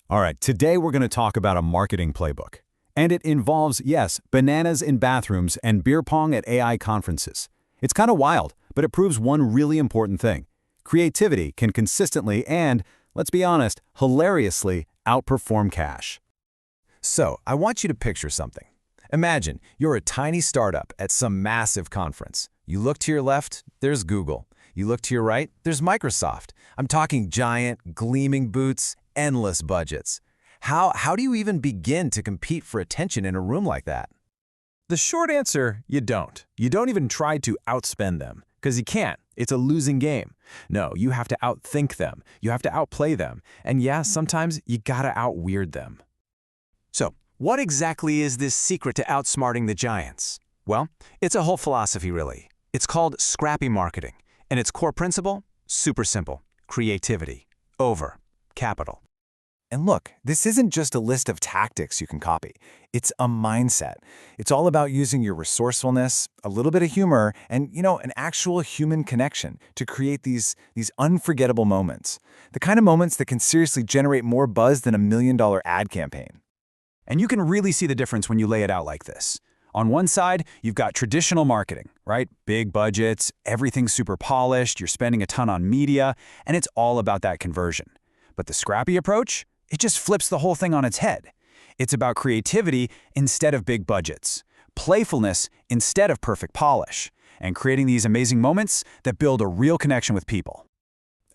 All right, today we're going to talk about a marketing playbook. And it involves, yes, bananas in bathrooms and beer pong at AI conferences. It's kind of wild, but it proves one really important thing. Creativity can consistently and, let's be honest, hilariously outperform cash. So, I want you to picture something. Imagine you're a tiny startup at some massive conference. You look to your left, there's Google. You look to your right, there's Microsoft. I'm talking giant, gleaming boots, endless budgets. How do you even begin to compete for attention in a room like that? The short answer, you don't. You don't even try to outspend them, because you can't. It's a losing game. No, you have to outthink them. You have to outplay them. And yeah, sometimes you gotta outweird them. So, what exactly is this secret to outsmarting the giants? Well, it's a whole philosophy, really. It's called Scrappy Marketing. And its core principle? Super simple. Creativity. Over. Capital. And look, this isn't just a list of tactics you can copy. It's a mindset. It's all about using your resourcefulness, a little bit of humor, and, an actual human connection to create these unforgettable moments. The kind of moments that can seriously generate more buzz than $1 million ad campaign. And you can really see the difference when you lay it out like this. On one side, you've got traditional marketing, right? Big budgets, everything's super polished, you're spending a ton on media, and it's all about that conversion. But the Scrappy approach? It just flips the whole thing on its head. It's about creativity instead of big budgets, playfulness instead of perfect polish, and creating these amazing moments that build a real connection with people.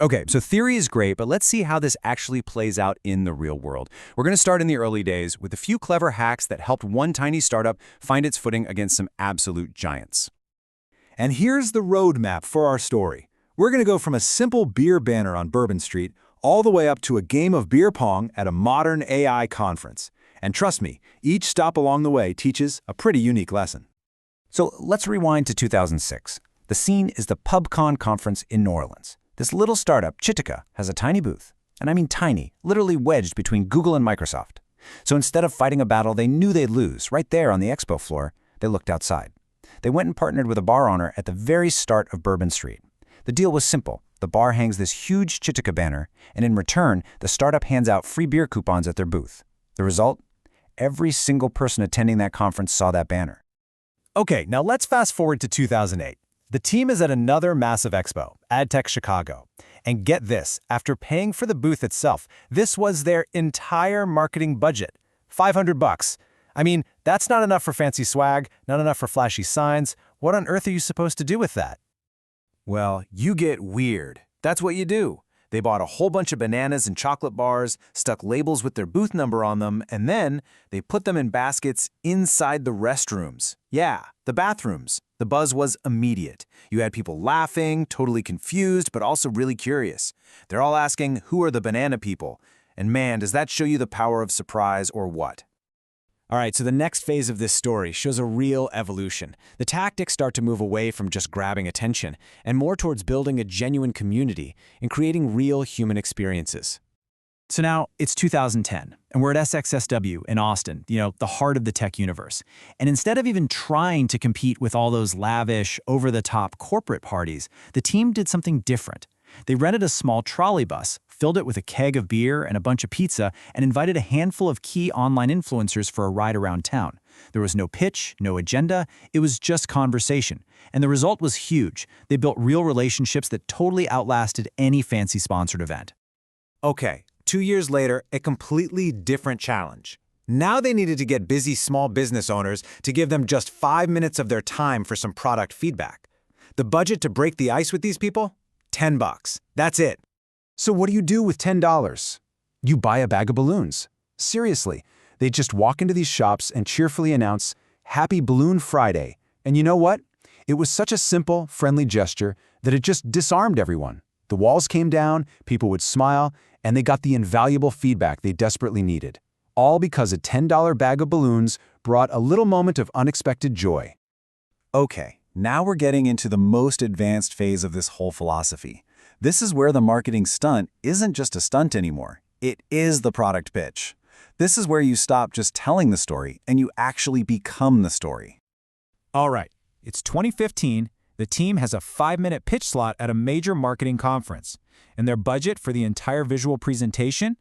Okay, so theory is great, but let's see how this actually plays out in the real world. We're going to start in the early days with a few clever hacks that helped one tiny startup find its footing against some absolute giants. And here's the roadmap for our story. We're going to go from a simple beer banner on Bourbon Street all the way up to a game of beer pong at a modern AI conference. And trust me, each stop along the way teaches a pretty unique lesson. So let's rewind to 2006. The scene is the PubCon conference in New Orleans. This little startup, Chitika, has a tiny booth. And I mean tiny, literally wedged between Google and Microsoft. So instead of fighting a battle they knew they'd lose right there on the expo floor, they looked outside. They went and partnered with a bar owner at the very start of Bourbon Street. The deal was simple. The bar hangs this huge Chitika banner, and in return, the startup hands out free beer coupons at their booth. The result? Every single person attending that conference saw that banner. Okay, now let's fast forward to 2008. The team is at another massive expo, AdTech Chicago. And get this, after paying for the booth itself, this was their entire marketing budget, $500. I mean, that's not enough for fancy swag, not enough for flashy signs. What on earth are you supposed to do with that? Well, you get weird. That's what you do. They bought a whole bunch of bananas and chocolate bars, stuck labels with their booth number on them, and then they put them in baskets inside the restrooms. Yeah, the bathrooms. The buzz was immediate. You had people laughing, totally confused, but also really curious. They're all asking, who are the banana people? And man, does that show you the power of surprise or what? All right, so the next phase of this story shows a real evolution. The tactics start to move away from just grabbing attention and more towards building a genuine community and creating real human experiences. So now it's 2010, and we're at SXSW in Austin, the heart of the tech universe. And instead of even trying to compete with all those lavish, over-the-top corporate parties, the team did something different. They rented a small trolley bus, filled it with a keg of beer and a bunch of pizza, and invited a handful of key online influencers for a ride around town. There was no pitch, no agenda, it was just conversation. And the result was huge. They built real relationships that totally outlasted any fancy sponsored event. Okay, 2 years later, a completely different challenge. Now they needed to get busy small business owners to give them just 5 minutes of their time for some product feedback. The budget to break the ice with these people? $10. That's it. So what do you do with $10? You buy a bag of balloons. Seriously, they just walk into these shops and cheerfully announce, Happy Balloon Friday. And you know what? It was such a simple, friendly gesture that it just disarmed everyone. The walls came down, people would smile, and they got the invaluable feedback they desperately needed. All because a $10 bag of balloons brought a little moment of unexpected joy. Okay, now we're getting into the most advanced phase of this whole philosophy. This is where the marketing stunt isn't just a stunt anymore. It is the product pitch. This is where you stop just telling the story and you actually become the story. All right, it's 2015. The team has a 5-minute pitch slot at a major marketing conference, and their budget for the entire visual presentation?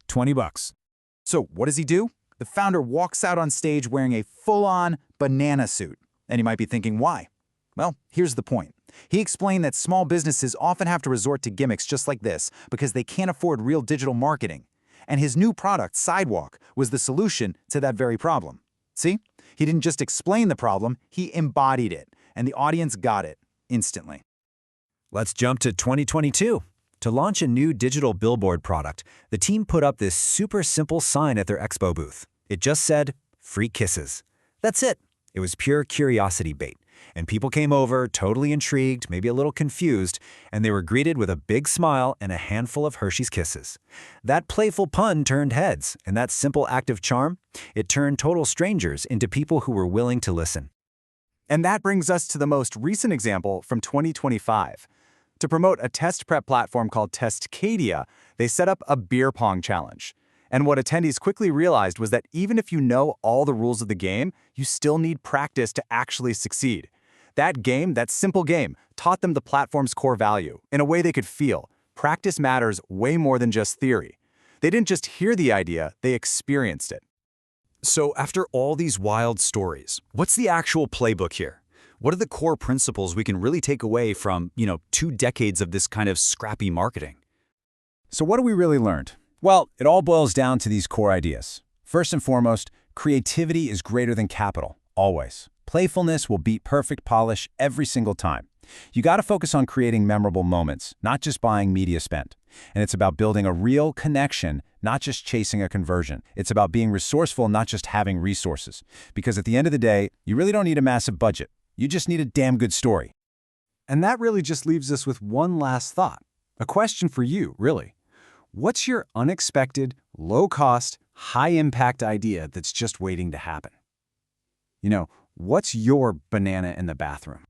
$20. So what does he do? The founder walks out on stage wearing a full-on banana suit. And you might be thinking, why? Well, here's the point. He explained that small businesses often have to resort to gimmicks just like this because they can't afford real digital marketing. And his new product, Sidewalk, was the solution to that very problem. See? He didn't just explain the problem, he embodied it. And the audience got it instantly. Let's jump to 2022. To launch a new digital billboard product, the team put up this super simple sign at their expo booth. It just said, "Free kisses." That's it. It was pure curiosity bait. And people came over, totally intrigued, maybe a little confused, and they were greeted with a big smile and a handful of Hershey's Kisses. That playful pun turned heads, and that simple act of charm, it turned total strangers into people who were willing to listen. And that brings us to the most recent example from 2025. To promote a test prep platform called Testcadia, they set up a beer pong challenge. And what attendees quickly realized was that even if you know all the rules of the game, you still need practice to actually succeed. That game, that simple game, taught them the platform's core value in a way they could feel. Practice matters way more than just theory. They didn't just hear the idea, they experienced it. So after all these wild stories, what's the actual playbook here? What are the core principles we can really take away from, 2 decades of this kind of scrappy marketing? So what have we really learned? Well, it all boils down to these core ideas. First and foremost, creativity is greater than capital, always. Playfulness will beat perfect polish every single time. You got to focus on creating memorable moments, not just buying media spent. And it's about building a real connection, not just chasing a conversion. It's about being resourceful, not just having resources. Because at the end of the day, you really don't need a massive budget. You just need a damn good story. And that really just leaves us with one last thought. A question for you, really. What's your unexpected, low-cost, high-impact idea that's just waiting to happen? What's your banana in the bathroom?